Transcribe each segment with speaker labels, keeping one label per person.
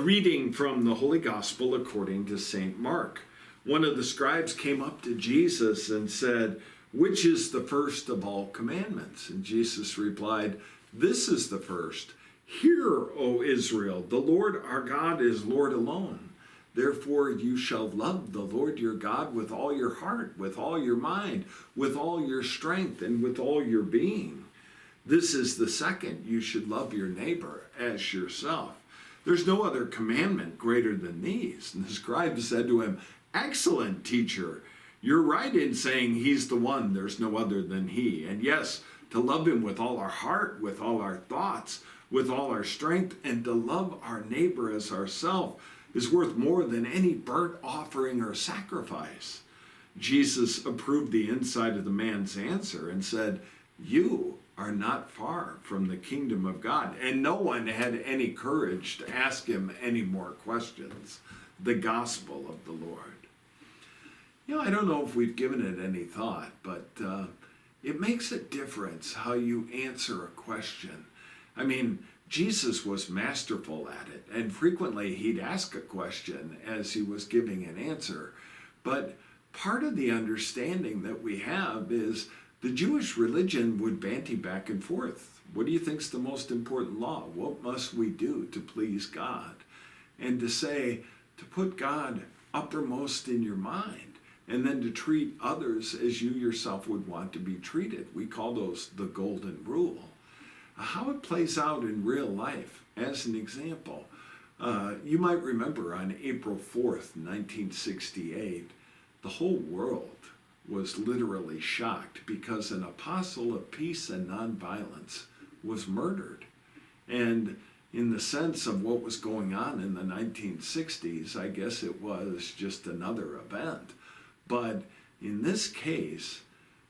Speaker 1: reading from the Holy Gospel according to St. Mark. One of the scribes came up to Jesus and said, "Which is the first of all commandments?" And Jesus replied, "This is the first. Hear, O Israel, the Lord our God is Lord alone. Therefore you shall love the Lord your God with all your heart, with all your mind, with all your strength, and with all your being. This is the second. You should love your neighbor as yourself. There's no other commandment greater than these." And the scribe said to him, "Excellent, teacher. You're right in saying he's the one. There's no other than he. And yes, to love him with all our heart, with all our thoughts, with all our strength, and to love our neighbor as ourselves is worth more than any burnt offering or sacrifice." Jesus approved the inside of the man's answer and said, "You are not far from the kingdom of God." And no one had any courage to ask him any more questions. The gospel of the Lord. I don't know if we've given it any thought, but it makes a difference how you answer a question. I mean, Jesus was masterful at it, and frequently he'd ask a question as he was giving an answer. But part of the understanding that we have is the Jewish religion would banty back and forth. What do you think's the most important law? What must we do to please God? And to put God uppermost in your mind, and then to treat others as you yourself would want to be treated. We call those the golden rule. How it plays out in real life, as an example, you might remember on April 4th, 1968, the whole world was literally shocked because an apostle of peace and nonviolence was murdered. And in the sense of what was going on in the 1960s, I guess it was just another event. But in this case,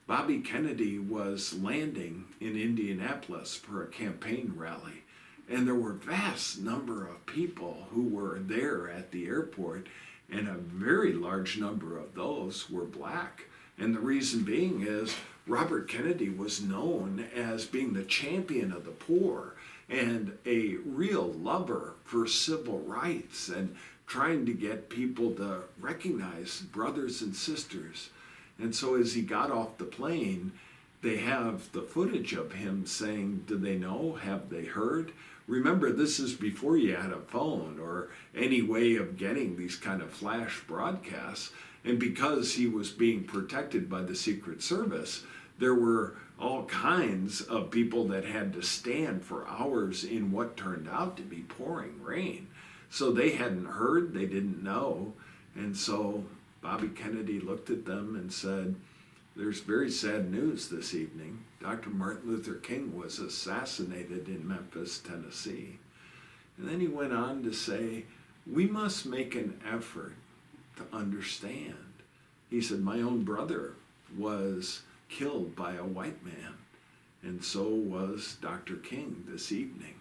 Speaker 1: Bobby Kennedy was landing in Indianapolis for a campaign rally, and there were a vast number of people who were there at the airport, and a very large number of those were black. And the reason being is Robert Kennedy was known as being the champion of the poor and a real lover for civil rights and trying to get people to recognize brothers and sisters. And so as he got off the plane, they have the footage of him saying, "Do they know? Have they heard?" Remember, this is before you had a phone or any way of getting these kind of flash broadcasts. And because he was being protected by the Secret Service, there were all kinds of people that had to stand for hours in what turned out to be pouring rain. So they hadn't heard, they didn't know. And so Bobby Kennedy looked at them and said, "There's very sad news this evening. Dr. Martin Luther King was assassinated in Memphis, Tennessee." And then he went on to say, "We must make an effort to understand." He said, "My own brother was killed by a white man, and so was Dr. King this evening.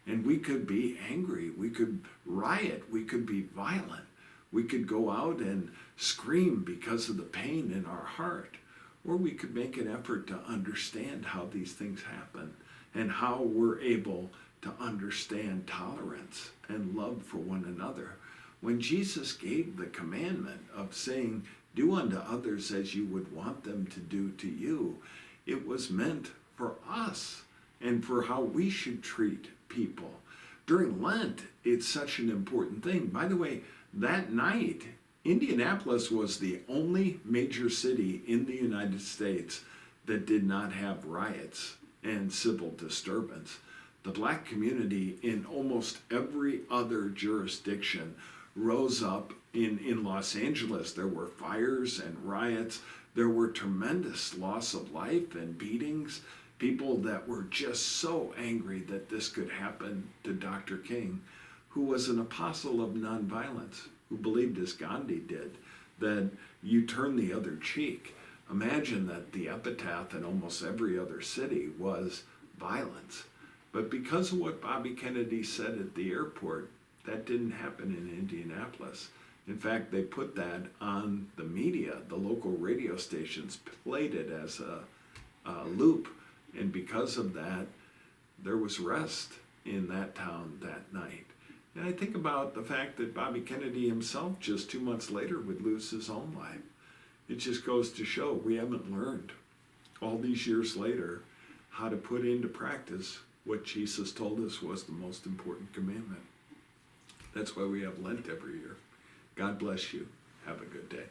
Speaker 1: And we could be angry, we could riot, we could be violent, we could go out and scream because of the pain in our heart, or we could make an effort to understand how these things happen and how we're able to understand tolerance and love for one another." When Jesus gave the commandment of saying, "Do unto others as you would want them to do to you," it was meant for us and for how we should treat people. During Lent, it's such an important thing. By the way, that night, Indianapolis was the only major city in the United States that did not have riots and civil disturbance. The black community in almost every other jurisdiction rose up. In Los Angeles, there were fires and riots. There were tremendous loss of life and beatings. People that were just so angry that this could happen to Dr. King, who was an apostle of nonviolence, who believed, as Gandhi did, that you turn the other cheek. Imagine that the epitaph in almost every other city was violence. But because of what Bobby Kennedy said at the airport, that didn't happen in Indianapolis. In fact, they put that on the media. The local radio stations played it as a loop. And because of that, there was rest in that town that night. And I think about the fact that Bobby Kennedy himself, just 2 months later, would lose his own life. It just goes to show we haven't learned all these years later how to put into practice what Jesus told us was the most important commandment. That's why we have Lent every year. God bless you. Have a good day.